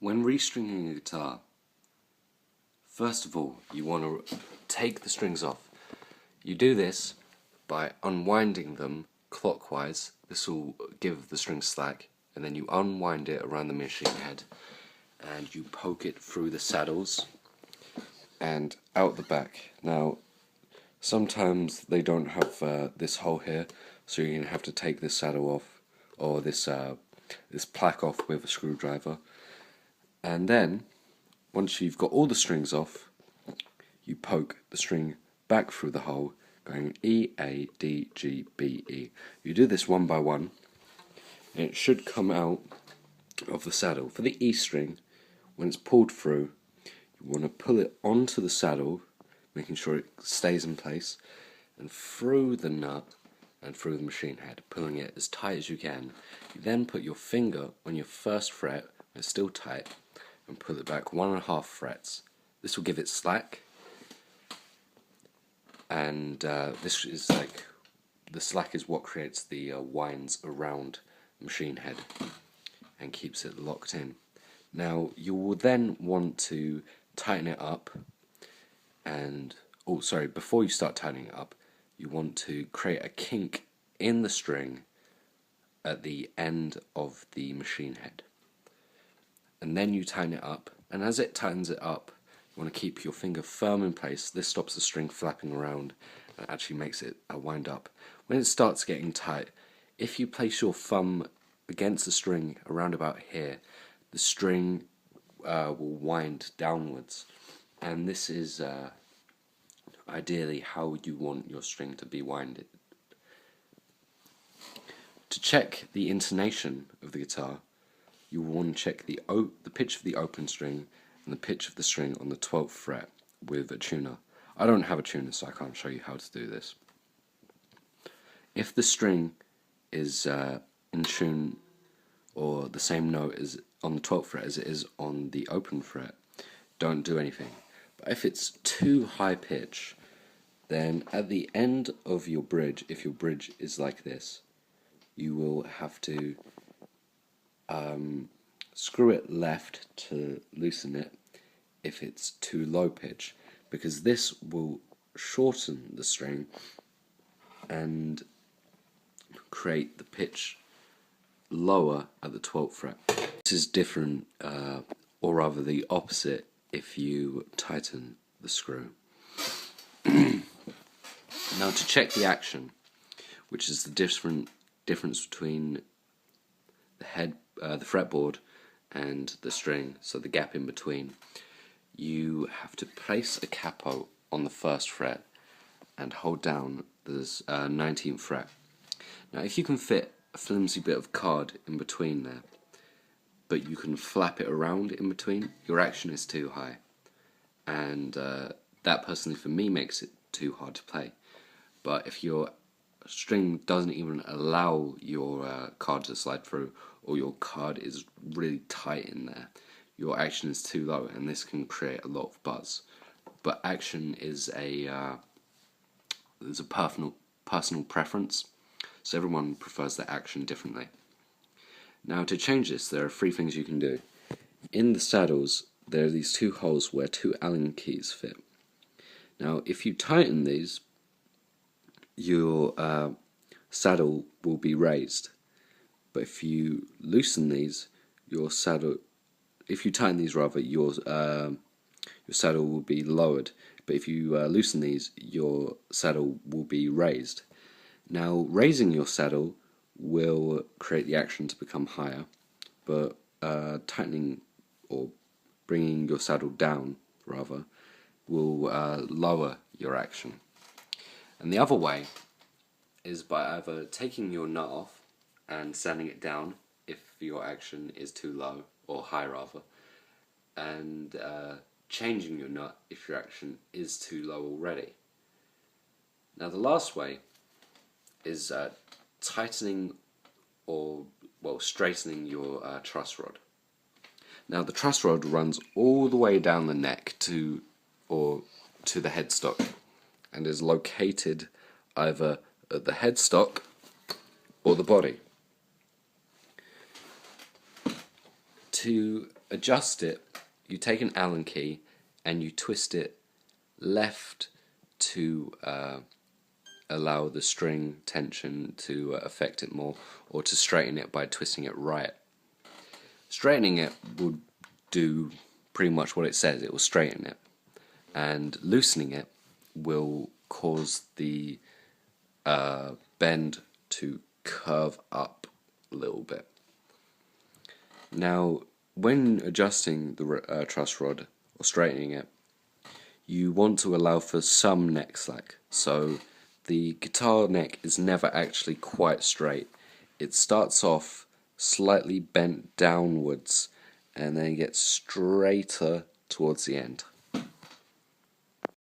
When restringing a guitar, first of all, you want to take the strings off. You do this by unwinding them clockwise. This will give the string slack, and then you unwind it around the machine head, and you poke it through the saddles and out the back. Now, sometimes they don't have this hole here, so you're going to have to take this saddle off, or this plaque off with a screwdriver. And then, once you've got all the strings off, you poke the string back through the hole, going E, A, D, G, B, E. You do this one by one, and it should come out of the saddle. For the E string, when it's pulled through, you want to pull it onto the saddle, making sure it stays in place, and through the nut and through the machine head, pulling it as tight as you can. You then put your finger on your first fret, when it's still tight, and pull it back 1.5 frets. This will give it slack, and this is like, the slack is what creates the winds around the machine head and keeps it locked in. Now you will then want to tighten it up, and before you start tightening it up, you want to create a kink in the string at the end of the machine head, and then you tighten it up, and as it tightens it up, you want to keep your finger firm in place. This stops the string flapping around and actually makes it wind up. When it starts getting tight, if you place your thumb against the string around about here, the string will wind downwards, and this is ideally how you want your string to be winded. To check the intonation of the guitar, you will want to check the pitch of the open string and the pitch of the string on the 12th fret with a tuner. I don't have a tuner, so I can't show you how to do this. If the string is in tune, or the same note as on the 12th fret as it is on the open fret, don't do anything. But if it's too high pitch, then at the end of your bridge, if your bridge is like this, you will have to screw it left to loosen it if it's too low pitch, because this will shorten the string and create the pitch lower at the 12th fret. This is different, or rather the opposite, if you tighten the screw. Now, to check the action, which is the difference between the head, the fretboard, and the string, so the gap in between, you have to place a capo on the 1st fret and hold down the 19th fret. Now, if you can fit a flimsy bit of card in between there, but you can flap it around in between, your action is too high, and that personally for me makes it too hard to play. But if your string doesn't even allow your card to slide through, or your card is really tight in there, your action is too low, and this can create a lot of buzz. But action is a personal preference, so everyone prefers their action differently. Now, to change this, there are 3 things you can do. In the saddles, there are these 2 holes where 2 Allen keys fit. Now, if you tighten these, your saddle will be raised. But if you loosen these, your saddle, if you tighten these rather, your saddle will be lowered. But if you loosen these, your saddle will be raised. Now, raising your saddle will create the action to become higher, but tightening or bringing your saddle down, rather, will lower your action. And the other way is by either taking your nut off and sanding it down if your action is too low, or high rather, and changing your nut if your action is too low already. Now, the last way is tightening or straightening your truss rod. Now, the truss rod runs all the way down the neck to the headstock, and is located either at the headstock or the body. To adjust it, you take an Allen key and you twist it left to allow the string tension to affect it more, or to straighten it by twisting it right. Straightening it will do pretty much what it says, it will straighten it, and loosening it will cause the bend to curve up a little bit. Now, when adjusting the truss rod or straightening it, you want to allow for some neck slack. So the guitar neck is never actually quite straight. It starts off slightly bent downwards and then gets straighter towards the end.